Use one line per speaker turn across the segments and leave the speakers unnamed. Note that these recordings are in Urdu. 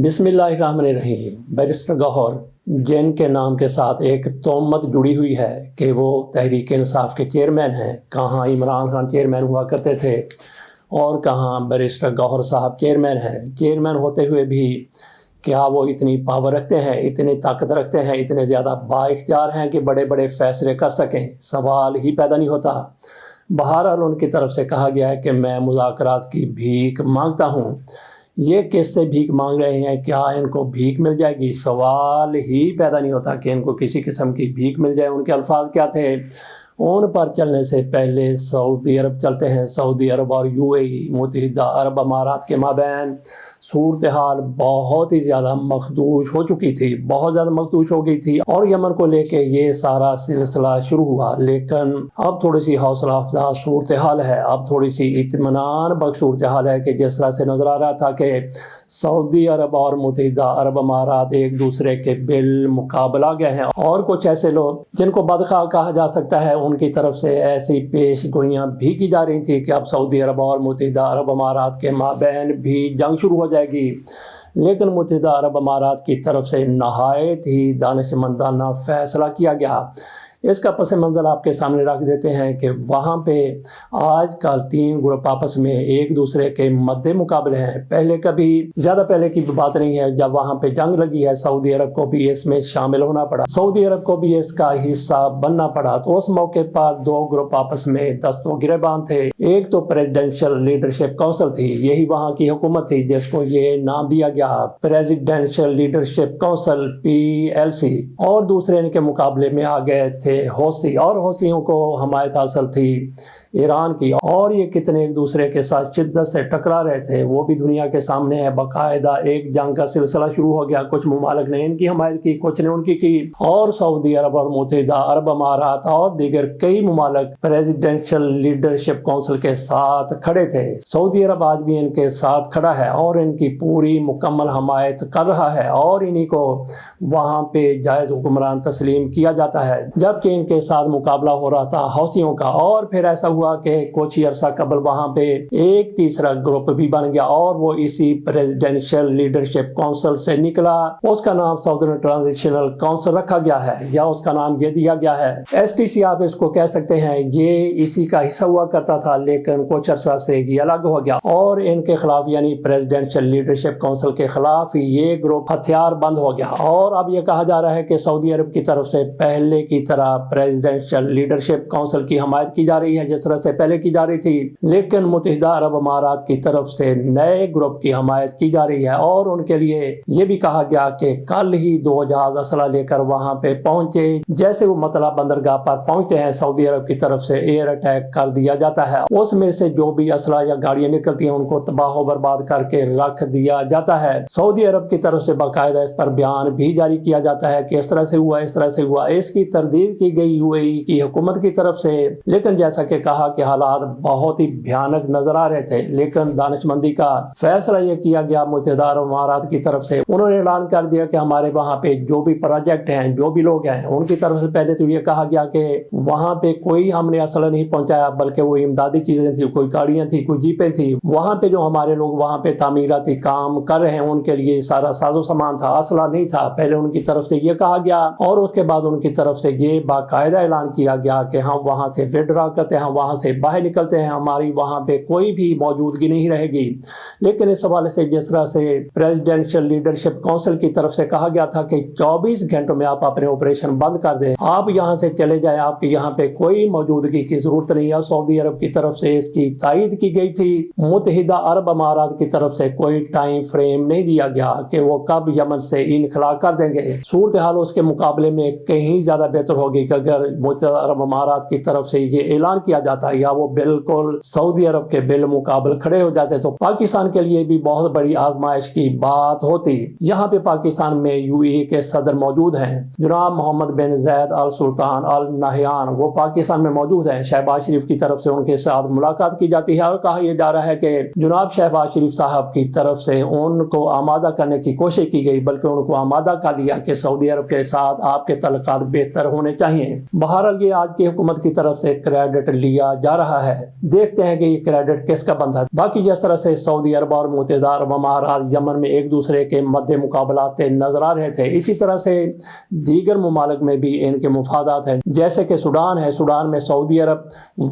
بسم اللہ الرحمن الرحیم۔ بیرسٹر گوہر جن کے نام کے ساتھ ایک تہمت جڑی ہوئی ہے کہ وہ تحریک انصاف کے چیئرمین ہیں، کہاں عمران خان چیئرمین ہوا کرتے تھے اور کہاں بیرسٹر گوہر صاحب چیئرمین ہیں۔ چیئرمین ہوتے ہوئے بھی کیا وہ اتنی پاور رکھتے ہیں، اتنی طاقت رکھتے ہیں، اتنے زیادہ با اختیار ہیں کہ بڑے بڑے فیصلے کر سکیں؟ سوال ہی پیدا نہیں ہوتا۔ بہرحال ان کی طرف سے کہا گیا ہے کہ میں مذاکرات کی بھیک مانگتا ہوں۔ یہ کس سے بھیک مانگ رہے ہیں؟ کیا ان کو بھیک مل جائے گی؟ سوال ہی پیدا نہیں ہوتا کہ ان کو کسی قسم کی بھیک مل جائے۔ ان کے الفاظ کیا تھے؟ ان پر چلنے سے پہلے سعودی عرب چلتے ہیں۔ سعودی عرب اور UAE متحدہ عرب امارات کے مابین صورتحال بہت ہی زیادہ مخدوش ہو چکی تھی، بہت زیادہ مخدوش ہو گئی تھی، اور یمن کو لے کے یہ سارا سلسلہ شروع ہوا۔ لیکن اب تھوڑی سی حوصلہ افزا صورتحال ہے، اب تھوڑی سی اطمینان بخش صورتحال ہے کہ جس طرح سے نظر آ رہا تھا کہ سعودی عرب اور متحدہ عرب امارات ایک دوسرے کے بالمقابلہ گئے ہیں، اور کچھ ایسے لوگ جن کو بدخواہ کہا جا سکتا ہے ان کی طرف سے ایسی پیش گوئیاں بھی کی جا رہی تھی کہ اب سعودی عرب اور متحدہ عرب امارات کے مابین بھی جنگ شروع ہو جائے گی۔ لیکن متحدہ عرب امارات کی طرف سے نہایت ہی دانشمندانہ فیصلہ کیا گیا۔ اس کا پس منظر آپ کے سامنے رکھ دیتے ہیں کہ وہاں پہ آج کل 3 گروپ آپس میں ایک دوسرے کے مد مقابلے ہیں۔ پہلے کبھی زیادہ پہلے کی بات نہیں ہے، جب وہاں پہ جنگ لگی ہے سعودی عرب کو بھی اس میں شامل ہونا پڑا، سعودی عرب کو بھی اس کا حصہ بننا پڑا۔ تو اس موقع پر 2 گروپ آپس میں دست و گریبان تھے۔ ایک تو پریزیڈینشل لیڈرشپ کونسل تھی، یہی وہاں کی حکومت تھی جس کو یہ نام دیا گیا پریزیڈینشل لیڈرشپ کونسل PLC، اور دوسرے ان کے مقابلے میں آ گئے تھے حوثی، اور حوثیوں کو حمایت حاصل تھی ایران کی، اور یہ کتنے ایک دوسرے کے ساتھ شدت سے ٹکرا رہے تھے وہ بھی دنیا کے سامنے ہے۔ باقاعدہ ایک جنگ کا سلسلہ شروع ہو گیا، کچھ ممالک نے ان کی حمایت کی، کچھ نے ان کی، اور سعودی عرب اور متحدہ عرب امارات اور دیگر کئی ممالک پریزیڈینشل لیڈرشپ کونسل کے ساتھ کھڑے تھے۔ سعودی عرب آج بھی ان کے ساتھ کھڑا ہے اور ان کی پوری مکمل حمایت کر رہا ہے، اور انہی کو وہاں پہ جائز حکمران تسلیم کیا جاتا ہے، جبکہ ان کے ساتھ مقابلہ ہو رہا تھا حوثیوں کا۔ اور پھر ایسا ہوا کہ کچھ عرصہ قبل وہاں پہ ایک تیسرا گروپ بھی بن گیا، اور وہ اسی پریزیڈینشل لیڈرشپ کونسل سے نکلا۔ اس کا نام ساؤدرن ٹرانزیشنل کونسل رکھا گیا ہے، یا اس کا نام یہ دیا گیا ہے STC، آپ اس کو کہہ سکتے ہیں۔ یہ اسی کا حصہ ہوا کرتا تھا، لیکن کچھ عرصہ سے یہ الگ ہو گیا، اور ان کے خلاف یعنی پریزیڈینشل لیڈرشپ کونسل کے خلاف یہ گروپ ہتھیار بند ہو گیا۔ اور اب یہ کہا جا رہا ہے کہ سعودی عرب کی طرف سے پہلے کی طرح پریزیڈینشل لیڈرشپ کونسل کی حمایت کی جا رہی ہے جس طرح سے پہلے کی جا رہی تھی، لیکن متحدہ عرب امارات کی طرف سے نئے گروپ کی حمایت کی جا رہی ہے، اور ان کے لیے یہ بھی کہا گیا کہ کل ہی 2 جہاز اسلحہ لے کر وہاں پہ پہنچے۔ جیسے وہ مطلع بندرگاہ پر پہنچتے ہیں سعودی عرب کی طرف سے ایئر اٹیک کر دیا جاتا ہے، اس میں سے جو بھی اسلحہ یا گاڑیاں نکلتی ہیں ان کو تباہ و برباد کر کے رکھ دیا جاتا ہے۔ سعودی عرب کی طرف سے باقاعدہ اس پر بیان بھی جاری کیا جاتا ہے کہ اس طرح سے ہوا، اس طرح سے ہوا۔ اس کی تردید کی گئی UAE کی حکومت کی طرف سے، لیکن جیسا کہ کہا کہ حالات بہت ہی بھیانک نظر آ رہے تھے، لیکن دانشمندی کا فیصلہ یہ کیا گیا متحدہ عرب امارات کی طرف سے۔ انہوں نے اعلان کر دیا کہ ہمارے وہاں پہ جو بھی پروجیکٹ ہیں، جو بھی لوگ ہیں، ان کی طرف سے پہلے تو یہ کہا گیا کہ وہاں پہ کوئی ہم نے اسلحہ نہیں پہنچایا، بلکہ وہ امدادی چیزیں تھیں، کوئی گاڑیاں تھیں، کوئی جیپیں تھیں۔ وہاں پہ جو ہمارے لوگ وہاں پہ تعمیراتی کام کر رہے ہیں ان کے لیے سارا ساز و سامان تھا، اسلحہ نہیں تھا۔ پہلے ان کی طرف سے یہ کہا گیا، اور اس کے بعد ان کی طرف سے یہ باقاعدہ اعلان کیا گیا کہ ہم وہاں سے وڈرا کرتے ہیں، ہم وہاں سے باہر نکلتے ہیں، ہماری وہاں پہ کوئی بھی موجودگی نہیں رہے گی۔ لیکن اس حوالے سے جس طرح سے پریزیڈینشل لیڈرشپ کونسل کی طرف سے کہا گیا تھا کہ 24 گھنٹوں میں آپ اپنے آپریشن بند کر دیں، آپ یہاں سے چلے جائیں، آپ کی یہاں پہ کوئی موجودگی کی ضرورت نہیں ہے۔ سعودی عرب کی طرف سے اس کی تائید کی گئی تھی۔ متحدہ عرب امارات کی طرف سے کوئی ٹائم فریم نہیں دیا گیا کہ وہ کب یمن سے انخلا کر دیں گے۔ صورتحال اس کے مقابلے میں کہیں زیادہ بہتر ہوگی کہ اگر متحدہ عرب امارات کی طرف سے یہ اعلان کیا جاتا ہے یا وہ بالکل سعودی عرب کے بالمقابل کھڑے ہو جاتے تو پاکستان کے لیے بھی بہت بڑی آزمائش کی بات ہوتی۔ یہاں پہ پاکستان میں UAE کے صدر موجود ہیں، جناب محمد بن زید آل سلطان آل نہیان، وہ پاکستان میں موجود ہیں۔ شہباز شریف کی طرف سے ان کے ساتھ ملاقات کی جاتی ہے، اور کہا یہ جا رہا ہے کہ جناب شہباز شریف صاحب کی طرف سے ان کو آمادہ کرنے کی کوشش کی گئی، بلکہ ان کو آمادہ کر لیا کہ سعودی عرب کے ساتھ آپ کے تعلقات بہتر ہونے چاہیے۔ چاہیے۔ بہرحال یہ آج کی حکومت کی طرف سے کریڈٹ لیا جا رہا ہے، دیکھتے ہیں کہ یہ کریڈٹ کس کا بنتا ہے۔ باقی جس طرح سے سعودی عرب اور متحدہ عرب امارات یمن میں ایک دوسرے کے مد مقابلات نظر آ رہے تھے، اسی طرح سے دیگر ممالک میں بھی ان کے مفادات ہیں، جیسے کہ سوڈان ہے۔ سوڈان میں سعودی عرب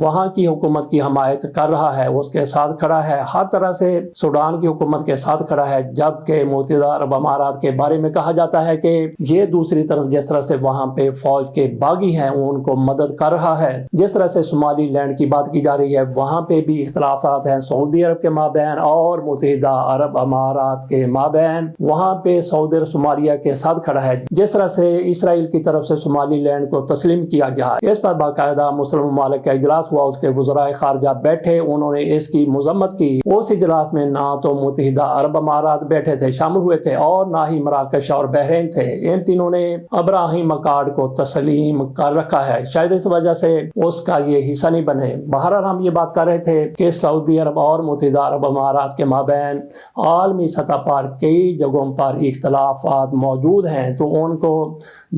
وہاں کی حکومت کی حمایت کر رہا ہے، اس کے ساتھ کھڑا ہے، ہر طرح سے سوڈان کی حکومت کے ساتھ کھڑا ہے، جبکہ متحدہ عرب امارات کے بارے میں کہا جاتا ہے کہ یہ دوسری طرف جس طرح سے وہاں پہ فوج کے باغی ہیں ان کو مدد کر رہا ہے۔ جس طرح سے صومالی لینڈ کی بات کی جا رہی ہے، وہاں پہ بھی اختلافات ہیں سعودی عرب کے مابین اور متحدہ عرب امارات کے مابین، وہاں پہ سعودی عرب صومالیہ کے ساتھ کھڑا ہے۔ جس طرح سے اسرائیل کی طرف سے صومالی لینڈ کو تسلیم کیا گیا، اس پر باقاعدہ مسلم ممالک کا اجلاس ہوا، اس کے وزرائے خارجہ بیٹھے، انہوں نے اس کی مذمت کی۔ اس اجلاس میں نہ تو متحدہ عرب امارات بیٹھے تھے، شامل ہوئے تھے، اور نہ ہی مراکش اور بحرین تھے۔ ان تینوں نے ابراہیم اکارڈ کو تسلیم کر رکھا ہے، شاید اس وجہ سے اس کا یہ حصہ نہیں بنے۔ بہرحال ہم یہ بات کر رہے تھے کہ سعودی عرب اور متحدہ عرب امارات کے مابین عالمی سطح پر کئی جگہوں پر اختلافات موجود ہیں، تو ان کو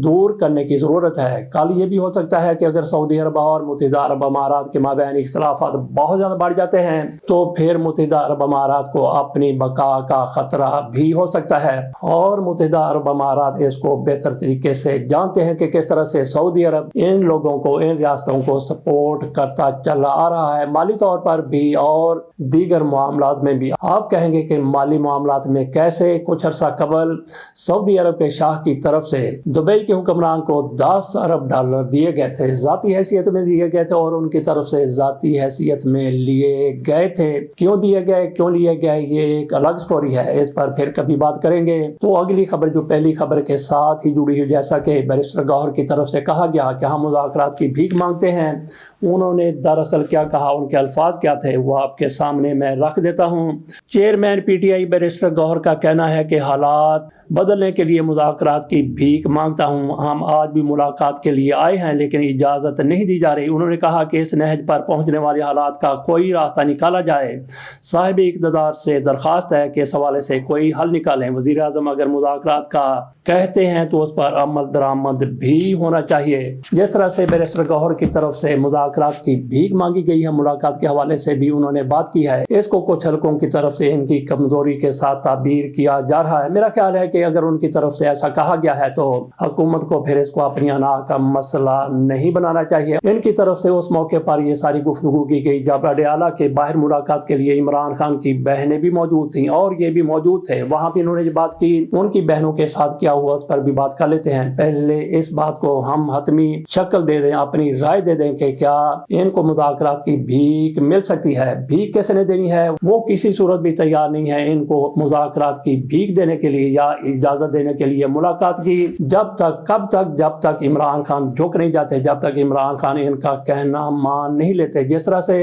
دور کرنے کی ضرورت ہے۔ کل یہ بھی ہو سکتا ہے کہ اگر سعودی عرب اور متحدہ عرب امارات کے مابین اختلافات بہت زیادہ بڑھ جاتے ہیں تو پھر متحدہ عرب امارات کو اپنی بقا کا خطرہ بھی ہو سکتا ہے، اور متحدہ عرب امارات اس کو بہتر طریقے سے جانتے ہیں کہ کس طرح سے سعودی عرب ان لوگوں کو، ان ریاستوں کو سپورٹ کرتا چلا آ رہا ہے، مالی طور پر بھی اور دیگر معاملات میں بھی۔ آپ کہیں گے کہ مالی معاملات میں کیسے؟ کچھ عرصہ قبل سعودی عرب کے شاہ کی طرف سے دبئی کے حکمران کو 10 ارب ڈالر دیے گئے تھے، ذاتی حیثیت میں دیے گئے تھے، اور ان کی طرف سے ذاتی حیثیت میں لیے گئے تھے۔ کیوں دیے گئے، کیوں لیے گئے، یہ ایک الگ سٹوری ہے، اس پر پھر کبھی بات کریں گے۔ تو اگلی خبر جو پہلی خبر کے ساتھ ہی جڑی ہوئی، جیسا کہ بیرسٹر گوہر کی طرف سے کہا گیا کہ ہم مذاکرات کی بھیک مانگتے ہیں، انہوں نے دراصل کیا کہا، ان کے الفاظ کیا تھے، وہ آپ کے سامنے میں رکھ دیتا ہوں۔ Chairman P T I barrister Gohar کا کہنا ہے کہ حالات بدلنے کے لیے مذاکرات کی بھیک مانگتا ہوں، ہم آج بھی ملاقات کے لیے آئے ہیں لیکن اجازت نہیں دی جا رہی۔ انہوں نے کہا کہ اس نہج پر پہنچنے والے حالات کا کوئی راستہ نکالا جائے، صاحب اقتدار سے درخواست ہے کہ اس حوالے سے کوئی حل نکالیں۔ وزیر اعظم اگر مذاکرات کا کہتے ہیں تو اس پر عمل درآمد بھی ہونا چاہیے۔ جس طرح سے بیرسٹر گوہر کی طرف سے مذاکرات کی بھیک مانگی گئی ہے، ملاقات کے حوالے سے بھی انہوں نے بات کی ہے، اس کو کچھ حلقوں کی طرف سے ان کی کمزوری کے ساتھ تعبیر کیا جا رہا ہے۔ میرا خیال ہے کہ اگر ان کی طرف سے ایسا کہا گیا ہے تو حکومت کو پھر اس کو اپنی انا کا مسئلہ نہیں بنانا چاہیے۔ ان کی طرف سے اس موقع پر یہ ساری گفتگو کی گئی جب اڈیالہ کے باہر ملاقات کے لیے عمران خان کی بہنیں بھی موجود تھیں اور یہ بھی موجود تھے، وہاں پہ انہوں نے جو بات کی ان کی بہنوں کے ساتھ کیا ہوا اس پر بھی بات کر لیتے ہیں۔ پہلے اس بات کو ہم حتمی شکل دے دیں، اپنی رائے دے دیں کہ کیا ان کو مذاکرات کی بھیک مل سکتی ہے۔ بھیک کیسے نہیں دینی ہے، وہ کسی صورت بھی تیار نہیں ہے ان کو مذاکرات کی بھیک دینے کے لیے یا اجازت دینے کے لیے ملاقات کی، جب تک کب تک، جب تک عمران خان جھک نہیں جاتے، جب تک عمران خان ان کا کہنا مان نہیں لیتے۔ جس طرح سے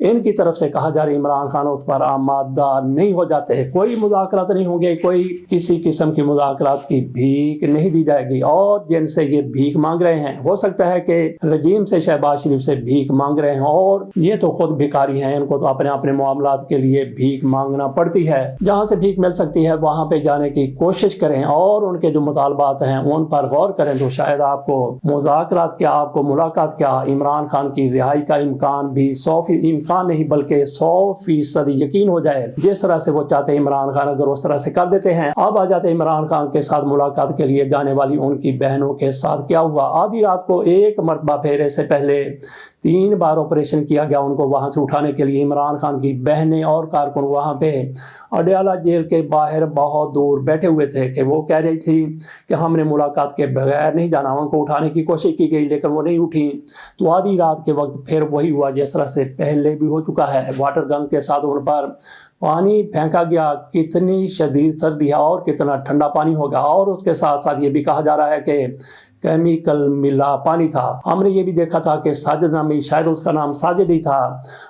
ان کی طرف سے کہا جا رہا ہے عمران خان اس پر آمادہ نہیں ہو جاتے، کوئی مذاکرات نہیں ہوں گے، کوئی کسی قسم کی مذاکرات کی بھیک نہیں دی جائے گی۔ اور جن سے یہ بھیک مانگ رہے ہیں، ہو سکتا ہے کہ رجیم سے، شہباز شریف سے بھیک مانگ رہے ہیں، اور یہ تو خود بھکاری ہیں، ان کو تو اپنے معاملات کے لیے بھیک مانگنا پڑتی ہے۔ جہاں سے بھیک مل سکتی ہے وہاں پہ جانے کی کوشش کریں اور ان کے جو مطالبات ہیں ان پر غور کریں، تو شاید آپ کو مذاکرات کیا، آپ کو ملاقات کیا، عمران خان کی رہائی کا امکان بھی 100% امکان نہیں بلکہ 100% یقین ہو جائے، جس طرح سے وہ چاہتے ہیں عمران خان اگر اس طرح سے کر دیتے ہیں۔ اب آ جاتے ہیں عمران خان کے ساتھ ملاقات کے لیے جانے والی ان کی بہنوں کے ساتھ کیا ہوا۔ آدھی رات کو ایک مرتبہ پھیرے سے پہلے 3 بار آپریشن کیا گیا ان کو وہاں سے اٹھانے کے لیے۔ عمران خان کی بہنیں اور کارکن وہاں پہ اڈیالہ جیل کے باہر بہت دور بیٹھے ہوئے تھے کہ وہ کہہ رہی تھی کہ ہم نے ملاقات کے بغیر نہیں جانا، ان کو اٹھانے کی کوشش کی گئی لیکن وہ نہیں اٹھی۔ تو آدھی رات کے وقت پھر وہی ہوا جس طرح سے پہلے بھی ہو چکا ہے، واٹر گن کے ساتھ ان پر پانی پھینکا گیا۔ کتنی شدید سردی ہے اور کتنا ٹھنڈا پانی ہوگا، اور اس کے ساتھ ساتھ یہ بھی کہا جا رہا ہے کہ کیمیکل ملا پانی تھا۔ ہم نے یہ بھی دیکھا تھا کہ ساجد نامی، شاید اس کا نام ساجد ہی تھا،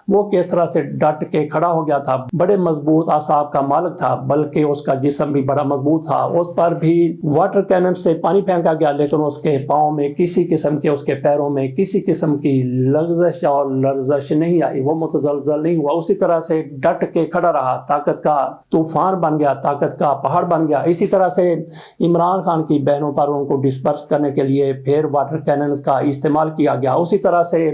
وہ کس طرح سے ڈٹ کے کھڑا ہو گیا تھا، بڑے مضبوط اعصاب کا مالک تھا، بلکہ اس کا جسم بھی بڑا مضبوط تھا۔ اس پر بھی واٹر کینن سے پانی پھینکا گیا لیکن اس کے پاؤں میں کسی قسم کے، اس کے پیروں میں کسی قسم کی لغزش اور لرزش نہیں آئی، وہ متزلزل نہیں ہوا، اسی طرح سے ڈٹ کے کھڑا رہا، طاقت کا طوفان بن گیا، طاقت کا پہاڑ بن گیا۔ اسی طرح سے عمران خان کی بہنوں پر ان کو ڈسپرس کرنے کے لیے پھر واٹر کیننز کا استعمال کیا گیا. اسی طرح سے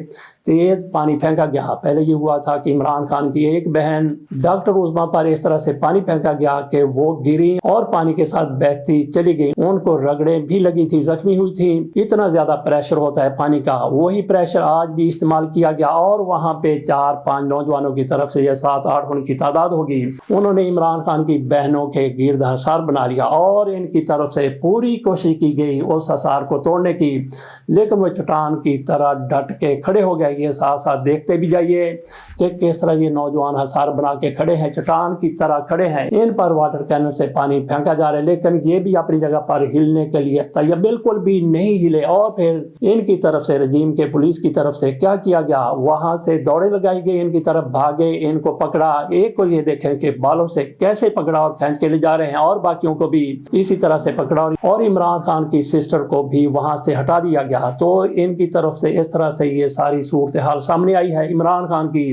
تیز پانی پھینکا گیا. پہلے یہ ہوا تھا کہ عمران خان کی ایک بہن ڈاکٹر عظمیٰ پر اس طرح سے پانی پھینکا گیا کہ وہ گری اور پانی کے ساتھ بہتی چلی گئی. ان کو رگڑیں بھی لگی تھی, زخمی ہوئی تھی. اتنا زیادہ پریشر ہوتا ہے پانی کا, وہی پریشر آج بھی استعمال کیا گیا اور وہاں پہ 4-5 نوجوانوں کی طرف سے یا 7-8 ان کی تعداد ہوگی. انہوں نے عمران خان کی بہنوں کے گرد حصار بنا لیا اور ان کی طرف سے پوری کوشش کی گئی اس حصار کو توڑنے کی, لیکن وہ چٹان کی طرح ڈٹ کے کھڑے ہو گئے. یہ ساتھ ساتھ دیکھتے بھی جائیے کہ کس طرح یہ نوجوان حصار بنا کے کھڑے ہیں, چٹان کی طرح کھڑے ہیں. ان پر واٹر کینن سے پانی پھینکا جا رہا ہے, لیکن یہ بھی اپنی جگہ پر ہلنے کے لیے تیار بالکل بھی نہیں ہلے. اور پھر ان کی طرف سے رجیم کے پولیس کی طرف سے کیا کیا گیا, وہاں سے دوڑے لگائی گئی, ان کی طرف بھاگے, ان کو پکڑا. ایک کو یہ دیکھیں کہ بالوں سے کیسے پکڑا اور کھینچ کے لے جا رہے ہیں, اور باقیوں کو بھی اسی طرح سے پکڑا اور عمران خان کی سسٹر کو بھی وہاں سے ہٹا دیا گیا. تو ان کی طرف سے اس طرح سے یہ ساری صورتحال سامنے آئی ہے. عمران خان کی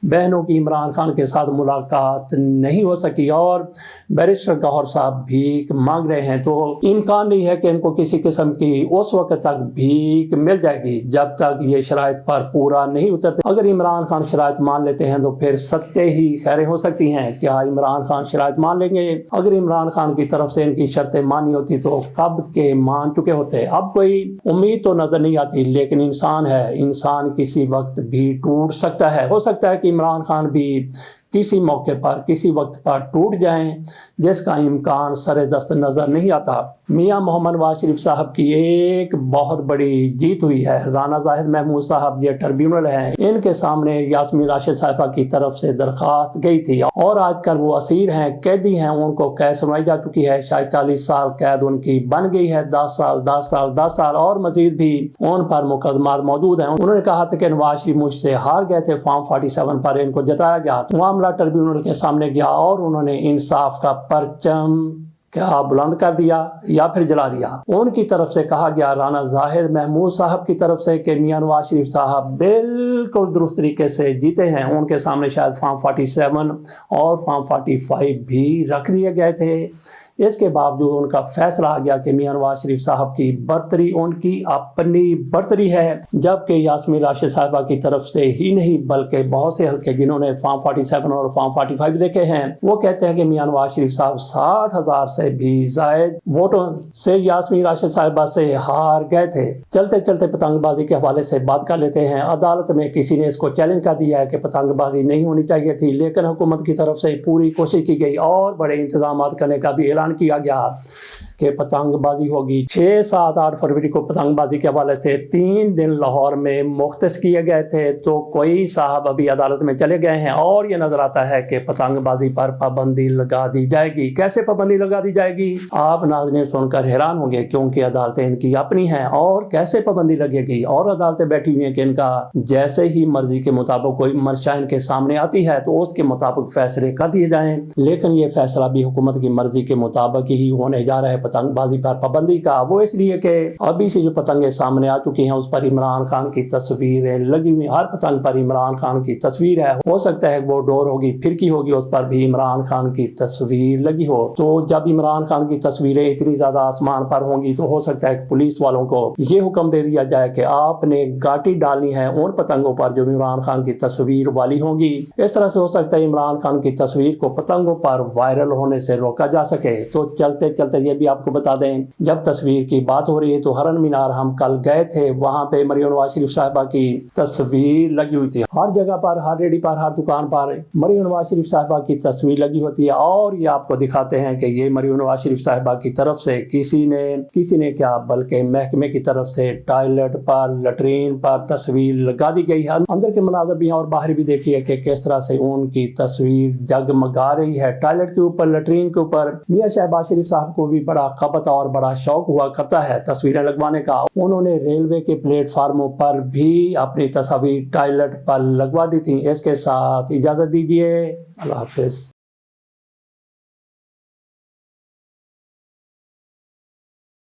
بہنوں کی عمران خان کے ساتھ ملاقات نہیں ہو سکی اور بیرسٹر گوہر صاحب بھیک مانگ رہے ہیں. تو امکان نہیں ہے کہ ان کو کسی قسم کی اس وقت تک بھیک مل جائے گی جب تک یہ شرائط پر پورا نہیں اترتے. اگر عمران خان شرائط مان لیتے ہیں تو پھر ستے ہی خیریں ہو سکتی ہیں. کیا عمران خان شرائط مان لیں گے؟ اگر عمران خان کی طرف سے ان کی شرطیں مانی ہوتی تو کب کے مان چکے ہوتے. اب کوئی امید تو نظر نہیں آتی, لیکن انسان ہے, انسان کسی وقت بھی ٹوٹ سکتا ہے. ہو سکتا ہے کہ عمران خان بھی کسی موقع پر کسی وقت پر ٹوٹ جائیں, جس کا امکان سر دست نظر نہیں آتا. میاں محمد نواز شریف صاحب کی ایک بہت بڑی جیت ہوئی ہے. رانا زاہد محمود صاحب یہ ٹربیونل ہیں, ان کے سامنے یاسمین راشد صاحبہ کی طرف سے درخواست گئی تھی اور آج کل وہ اسیر ہیں, قیدی ہیں. ان کو قید سنوائی جا چکی ہے, شاید 40 سال قید ان کی بن گئی ہے, 10 سال اور مزید بھی ان پر مقدمات موجود ہیں. انہوں نے کہا تھا کہ نواز شریف مجھ سے ہار گئے تھے, فارم 47 پر ان کو جتایا گیا. معاملہ ٹربیونل کے سامنے گیا اور انہوں نے انصاف کا پرچم کیا بلند کر دیا یا پھر جلا دیا. ان کی طرف سے کہا گیا, رانا زاہد محمود صاحب کی طرف سے, کہ میاں نواز شریف صاحب بالکل درست طریقے سے جیتے ہیں. ان کے سامنے شاید فارم 47 اور فارم 45 بھی رکھ دیے گئے تھے. اس کے باوجود ان کا فیصلہ آ گیا کہ میاں نواز شریف صاحب کی برتری ان کی اپنی برتری ہے, جبکہ یاسمین راشد صاحبہ کی طرف سے ہی نہیں بلکہ بہت سے حلقے جنہوں نے فارم 47 اور فارم 45 دیکھے ہیں, وہ کہتے ہیں کہ میاں نواز شریف صاحب 60,000 سے بھی زائد ووٹوں سے یاسمین راشد صاحبہ سے ہار گئے تھے. چلتے چلتے پتنگ بازی کے حوالے سے بات کر لیتے ہیں. عدالت میں کسی نے اس کو چیلنج کر دیا ہے کہ پتنگ بازی نہیں ہونی چاہیے تھی, لیکن حکومت کی طرف سے پوری کوشش کی گئی اور بڑے انتظامات کرنے کا بھی اعلان کیا گیا کہ پتنگ بازی ہوگی. 6, 7, 8 فروری کو پتنگ بازی کے حوالے سے 3 دن لاہور میں مختص کیے گئے تھے. تو کوئی صاحب ابھی عدالت میں چلے گئے ہیں اور یہ نظر آتا ہے کہ پتنگ بازی پر پابندی لگا دی جائے گی. کیسے پابندی لگا دی جائے گی آپ ناظرین سن کر حیران ہوں گے, کیونکہ عدالتیں ان کی اپنی ہیں. اور کیسے پابندی لگے گی, اور عدالتیں بیٹھی ہوئی ہیں کہ ان کا جیسے ہی مرضی کے مطابق کوئی منشا ان کے سامنے آتی ہے تو اس کے مطابق فیصلے کر دیے جائیں. لیکن یہ فیصلہ بھی حکومت کی مرضی کے مطابق ہی ہونے جا رہا ہے پتنگ بازی پر پابندی کا. وہ اس لیے کہ ابھی سے جو پتنگیں سامنے آ چکی ہیں اس پر عمران خان کی تصویریں لگی ہوئی, ہر پتنگ پر عمران خان کی تصویر ہے. ہو سکتا ہے وہ ڈور ہوگی پھرکی ہوگی, اس پر بھی عمران خان کی تصویر لگی ہو. تو جب عمران خان کی تصویریں اتنی زیادہ آسمان پر ہوں گی تو ہو سکتا ہے پولیس والوں کو یہ حکم دے دیا جائے کہ آپ نے گاٹی ڈالنی ہے ان پتنگوں پر جو عمران خان کی تصویر والی ہوں گی. اس طرح سے ہو سکتا ہے عمران خان کی تصویر کو پتنگوں پر وائرل ہونے سے روکا جا سکے. تو چلتے چلتے یہ بھی آپ کو بتا دیں, جب تصویر کی بات ہو رہی ہے تو ہرن مینار ہم کل گئے تھے, وہاں پہ مریم نواز شریف صاحبہ کی تصویر لگی ہوئی تھی. ہر جگہ پر, ہر ریڈی پر, ہر دکان پر مریم نواز شریف صاحبہ کی تصویر لگی ہوتی ہے. اور یہ آپ کو دکھاتے ہیں کہ یہ مریم نواز شریف صاحبہ کی طرف سے کسی نے کیا بلکہ محکمے کی طرف سے ٹوائلٹ پر, لٹرین پر تصویر لگا دی گئی ہے. اندر کے مناظر بھی ہیں اور باہر بھی دیکھیے کہ کس طرح سے ان کی تصویر جگمگا رہی ہے ٹوائلٹ کے اوپر, لٹرین کے اوپر. میاں شہباز شریف صاحب کو بھی بڑا خبت اور بڑا شوق ہوا کرتا ہے تصویریں لگوانے کا. انہوں نے ریلوے کے پلیٹ فارموں پر بھی اپنی تصاویر ٹوائلٹ پر لگوا دی تھی. اس کے ساتھ اجازت دیجیے, اللہ حافظ.